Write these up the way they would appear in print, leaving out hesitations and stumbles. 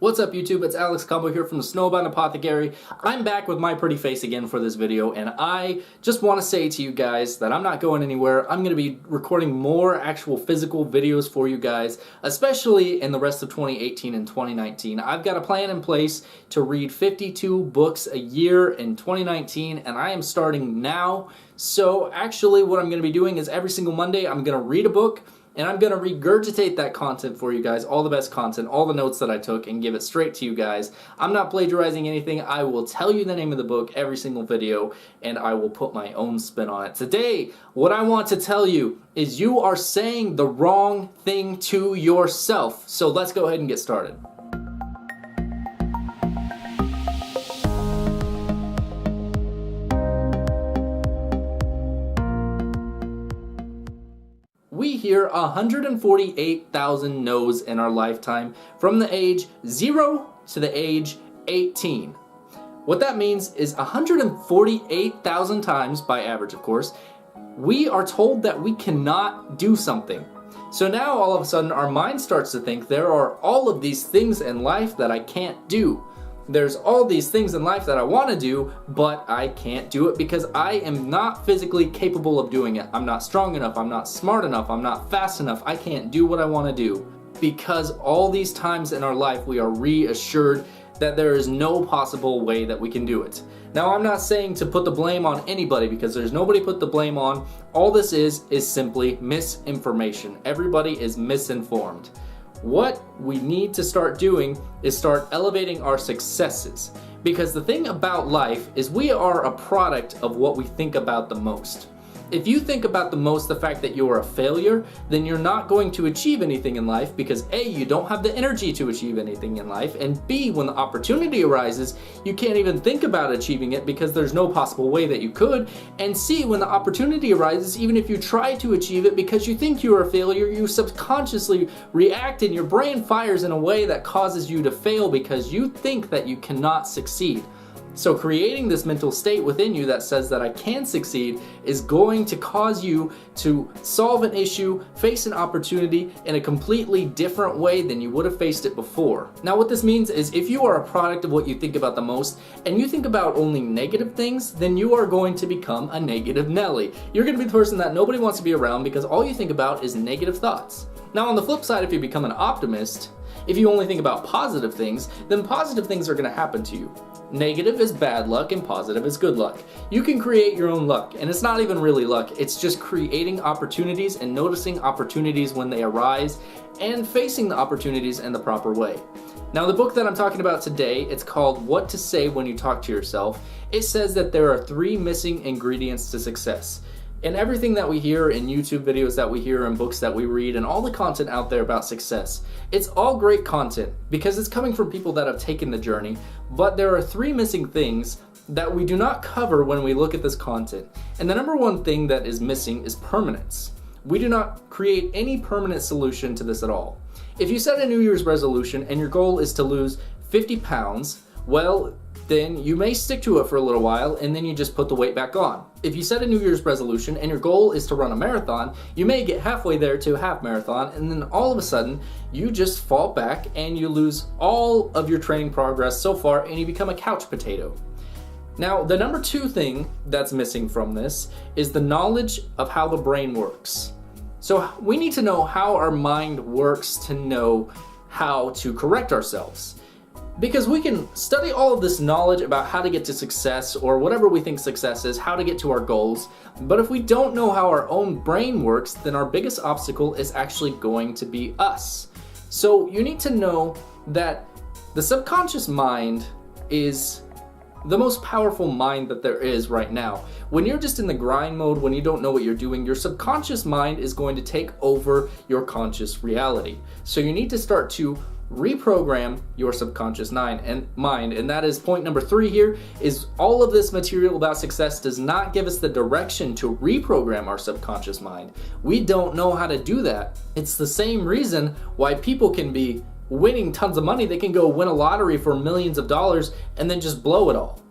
What's up YouTube, it's Alex Combow here from the Snowbound Apothecary. I'm back with my pretty face again for this video, and I just want to say to you guys that I'm not going anywhere. I'm going to be recording more actual physical videos for you guys, especially in the rest of 2018 and 2019. I've got a plan in place to read 52 books a year in 2019, and I am starting now. So actually what I'm going to be doing is every single Monday I'm going to read a book, and I'm going to regurgitate that content for you guys, all the best content, all the notes that I took, and give it straight to you guys. I'm not plagiarizing anything. I will tell you the name of the book every single video, and I will put my own spin on it. Today, what I want to tell you is you are saying the wrong thing to yourself. So let's go ahead and get started. We hear 148,000 no's in our lifetime from the age 0 to the age 18. What that means is 148,000 times, by average of course, we are told that we cannot do something. So now all of a sudden our mind starts to think there are all of these things in life that I can't do. There's all these things in life that I want to do, but I can't do it because I am not physically capable of doing it. I'm not strong enough, I'm not smart enough, I'm not fast enough, I can't do what I want to do. Because all these times in our life we are reassured that there is no possible way that we can do it. Now I'm not saying to put the blame on anybody because there's nobody put the blame on. All this is simply misinformation. Everybody is misinformed. What we need to start doing is start elevating our successes. Because the thing about life is we are a product of what we think about the most. If you think about the most the fact that you are a failure, then you're not going to achieve anything in life because A, you don't have the energy to achieve anything in life, and B, when the opportunity arises, you can't even think about achieving it because there's no possible way that you could, and C, when the opportunity arises, even if you try to achieve it because you think you're a failure, you subconsciously react and your brain fires in a way that causes you to fail because you think that you cannot succeed. So creating this mental state within you that says that I can succeed is going to cause you to solve an issue, face an opportunity in a completely different way than you would have faced it before. Now what this means is if you are a product of what you think about the most and you think about only negative things, then you are going to become a negative Nelly. You're going to be the person that nobody wants to be around because all you think about is negative thoughts. Now on the flip side, if you become an optimist, if you only think about positive things, then positive things are going to happen to you. Negative is bad luck and positive is good luck. You can create your own luck, and it's not even really luck, it's just creating opportunities and noticing opportunities when they arise and facing the opportunities in the proper way. Now the book that I'm talking about today, it's called What to Say When You Talk to Yourself. It says that there are 3 missing ingredients to success. And everything that we hear in YouTube videos that we hear and books that we read and all the content out there about success, it's all great content because it's coming from people that have taken the journey, but there are 3 missing things that we do not cover when we look at this content. And the number one thing that is missing is permanence. We do not create any permanent solution to this at all. If you set a New Year's resolution and your goal is to lose 50 pounds, well, then you may stick to it for a little while and then you just put the weight back on. If you set a New Year's resolution and your goal is to run a marathon, you may get halfway there to a half marathon and then all of a sudden you just fall back and you lose all of your training progress so far and you become a couch potato. Now, the number 2 thing that's missing from this is the knowledge of how the brain works. So we need to know how our mind works to know how to correct ourselves. Because we can study all of this knowledge about how to get to success or whatever we think success is, how to get to our goals, but if we don't know how our own brain works, then our biggest obstacle is actually going to be us. So you need to know that the subconscious mind is the most powerful mind that there is right now. When you're just in the grind mode, when you don't know what you're doing, your subconscious mind is going to take over your conscious reality. So you need to start to reprogram your subconscious mind, and that is point number 3 here, is all of this material about success does not give us the direction to reprogram our subconscious mind. We don't know how to do that. It's the same reason why people can be winning tons of money. They can go win a lottery for millions of dollars and then just blow it all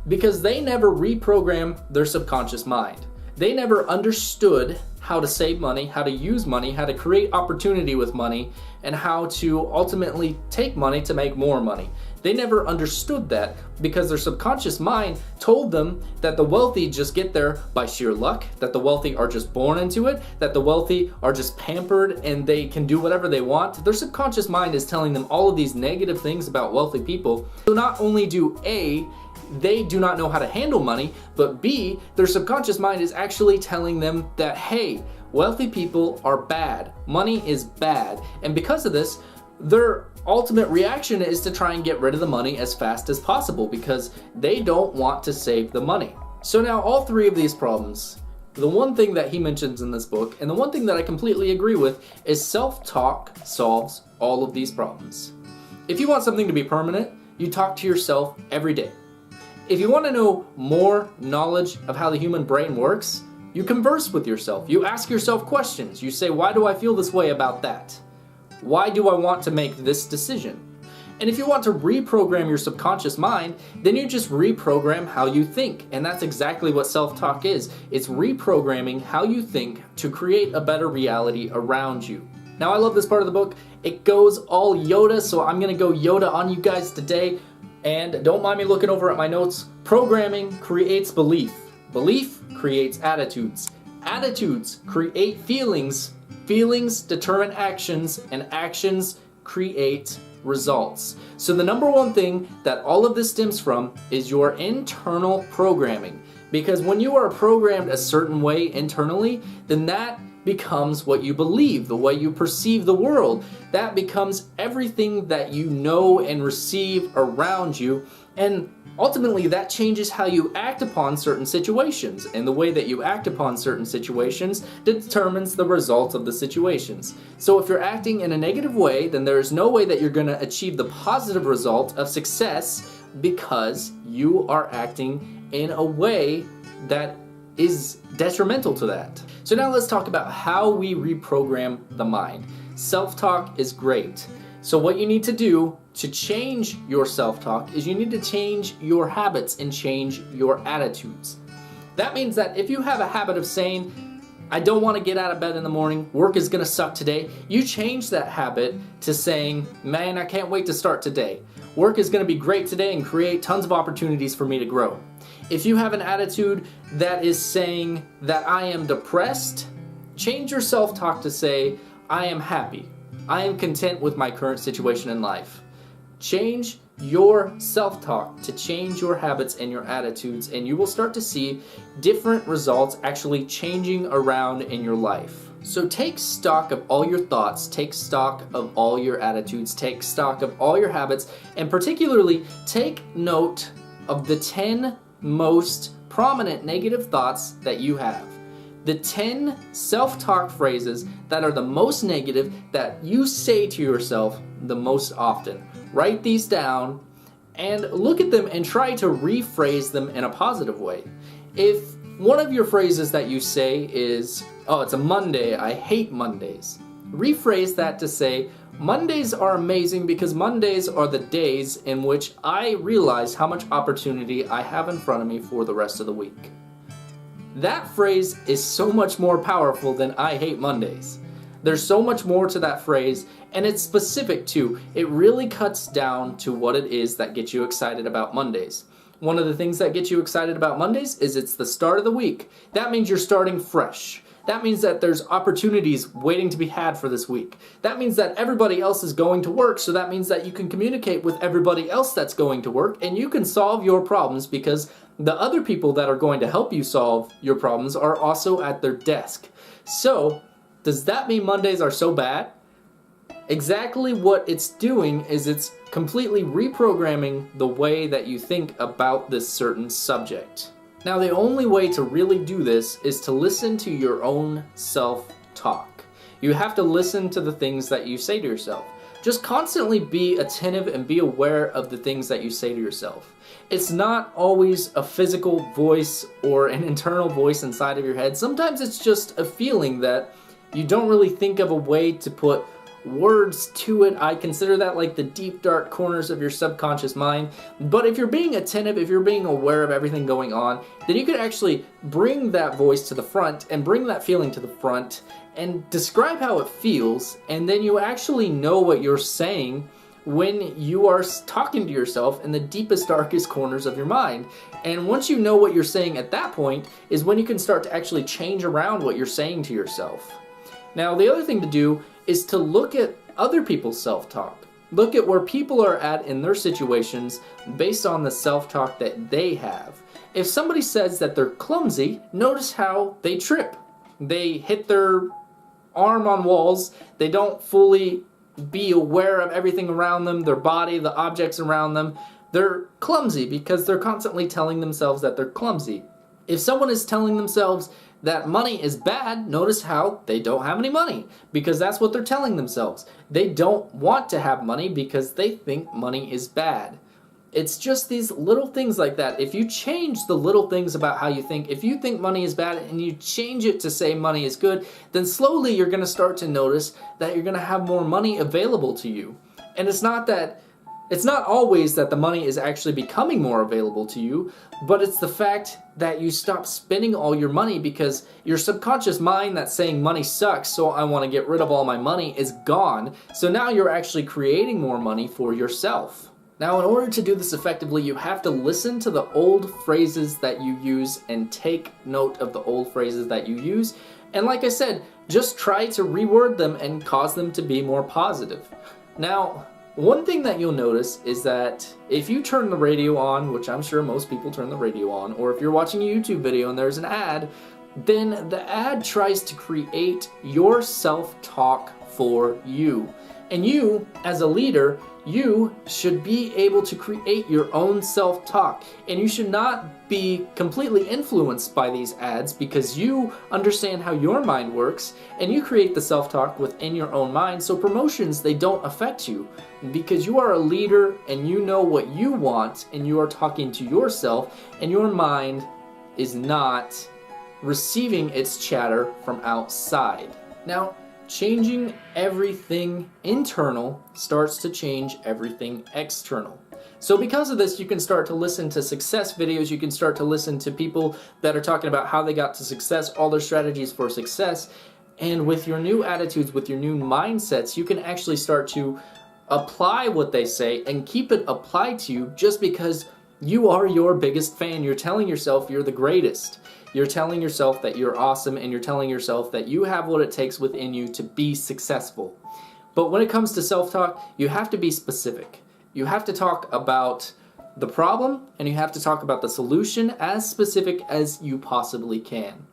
because they never reprogram their subconscious mind. They never understood how to save money, how to use money, how to create opportunity with money, and how to ultimately take money to make more money. They never understood that because their subconscious mind told them that the wealthy just get there by sheer luck, that the wealthy are just born into it, that the wealthy are just pampered and they can do whatever they want. Their subconscious mind is telling them all of these negative things about wealthy people. So not only do A, they do not know how to handle money, but B, their subconscious mind is actually telling them that, hey, wealthy people are bad. Money is bad. And because of this, their ultimate reaction is to try and get rid of the money as fast as possible because they don't want to save the money. So now all three of these problems, the one thing that he mentions in this book, and the one thing that I completely agree with, is self-talk solves all of these problems. If you want something to be permanent, you talk to yourself every day. If you want to know more knowledge of how the human brain works, you converse with yourself. You ask yourself questions. You say, why do I feel this way about that? Why do I want to make this decision? And if you want to reprogram your subconscious mind, then you just reprogram how you think. And that's exactly what self-talk is. It's reprogramming how you think to create a better reality around you. Now, I love this part of the book. It goes all Yoda, so I'm going to go Yoda on you guys today. And don't mind me looking over at my notes. Programming creates belief. Belief creates attitudes. Attitudes create feelings. Feelings determine actions, and actions create results. So the number one thing that all of this stems from is your internal programming. Because when you are programmed a certain way internally, then that becomes what you believe, the way you perceive the world. That becomes everything that you know and receive around you, and ultimately that changes how you act upon certain situations, and the way that you act upon certain situations determines the result of the situations. So if you're acting in a negative way, then there is no way that you're going to achieve the positive result of success because you are acting in a way that is detrimental to that. So now let's talk about how we reprogram the mind. Self-talk is great. So what you need to do to change your self-talk is you need to change your habits and change your attitudes. That means that if you have a habit of saying, I don't want to get out of bed in the morning, work is going to suck today, you change that habit to saying, man, I can't wait to start today. Work is going to be great today and create tons of opportunities for me to grow. If you have an attitude that is saying that I am depressed, change your self-talk to say, I am happy. I am content with my current situation in life. Change your self-talk to change your habits and your attitudes, and you will start to see different results actually changing around in your life. So take stock of all your thoughts, take stock of all your attitudes, take stock of all your habits, and particularly take note of the 10 most prominent negative thoughts that you have. The 10 self-talk phrases that are the most negative that you say to yourself the most often. Write these down and look at them and try to rephrase them in a positive way. If one of your phrases that you say is, oh, it's a Monday, I hate Mondays, rephrase that to say, Mondays are amazing because Mondays are the days in which I realize how much opportunity I have in front of me for the rest of the week. That phrase is so much more powerful than I hate Mondays. There's so much more to that phrase, and it's specific too. It really cuts down to what it is that gets you excited about Mondays. One of the things that gets you excited about Mondays is it's the start of the week. That means you're starting fresh. That means that there's opportunities waiting to be had for this week. That means that everybody else is going to work, so that means that you can communicate with everybody else that's going to work, and you can solve your problems because the other people that are going to help you solve your problems are also at their desk. So, does that mean Mondays are so bad? Exactly what it's doing is it's completely reprogramming the way that you think about this certain subject. Now, the only way to really do this is to listen to your own self-talk. You have to listen to the things that you say to yourself. Just constantly be attentive and be aware of the things that you say to yourself. It's not always a physical voice or an internal voice inside of your head. Sometimes it's just a feeling that you don't really think of a way to put words to it. I consider that like the deep, dark corners of your subconscious mind. But if you're being attentive, if you're being aware of everything going on, then you could actually bring that voice to the front and bring that feeling to the front and describe how it feels, and then you actually know what you're saying when you are talking to yourself in the deepest, darkest corners of your mind. And once you know what you're saying at that point is when you can start to actually change around what you're saying to yourself. Now, the other thing to do is to look at other people's self-talk. Look at where people are at in their situations based on the self-talk that they have. If somebody says that they're clumsy, notice how they trip. They hit their arm on walls. They don't fully be aware of everything around them, their body, the objects around them. They're clumsy because they're constantly telling themselves that they're clumsy. If someone is telling themselves that money is bad, notice how they don't have any money, because that's what they're telling themselves. They don't want to have money because they think money is bad. It's just these little things like that. If you change the little things about how you think, if you think money is bad and you change it to say money is good, then slowly you're going to start to notice that you're going to have more money available to you. And it's not always that the money is actually becoming more available to you, but it's the fact that you stop spending all your money because your subconscious mind that's saying money sucks, so I want to get rid of all my money, is gone. So now you're actually creating more money for yourself. Now, in order to do this effectively, you have to listen to the old phrases that you use and take note of the old phrases that you use. And like I said, just try to reword them and cause them to be more positive. Now, one thing that you'll notice is that if you turn the radio on, which I'm sure most people turn the radio on, or if you're watching a YouTube video and there's an ad, then the ad tries to create your self-talk for you. And you, as a leader, you should be able to create your own self-talk, and you should not be completely influenced by these ads because you understand how your mind works and you create the self-talk within your own mind. So promotions, they don't affect you because you are a leader and you know what you want and you are talking to yourself, and your mind is not receiving its chatter from outside. Now, changing everything internal starts to change everything external. So because of this, you can start to listen to success videos, you can start to listen to people that are talking about how they got to success, all their strategies for success, and with your new attitudes, with your new mindsets, you can actually start to apply what they say and keep it applied to you just because you are your biggest fan. You're telling yourself you're the greatest. You're telling yourself that you're awesome, and you're telling yourself that you have what it takes within you to be successful. But when it comes to self-talk, you have to be specific. You have to talk about the problem, and you have to talk about the solution as specific as you possibly can.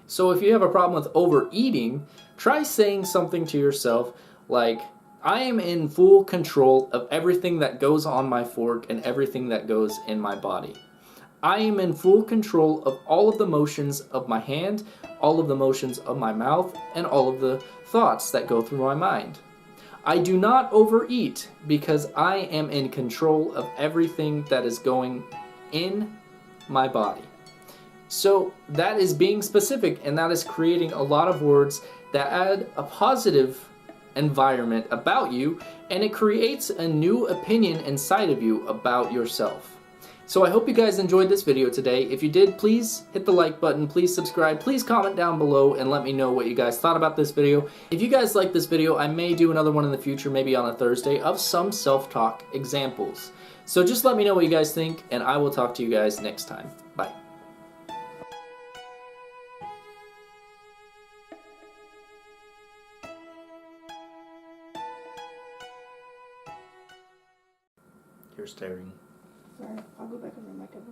So if you have a problem with overeating, try saying something to yourself like, I am in full control of everything that goes on my fork and everything that goes in my body. I am in full control of all of the motions of my hand, all of the motions of my mouth, and all of the thoughts that go through my mind. I do not overeat because I am in control of everything that is going in my body. So that is being specific, and that is creating a lot of words that add a positive environment about you, and it creates a new opinion inside of you about yourself. So I hope you guys enjoyed this video today. If you did, please hit the like button, please subscribe, please comment down below and let me know what you guys thought about this video. If you guys like this video, I may do another one in the future, maybe on a Thursday, of some self-talk examples. So just let me know what you guys think, and I will talk to you guys next time. Bye. You're staring. Sorry, I'll go back over my cover.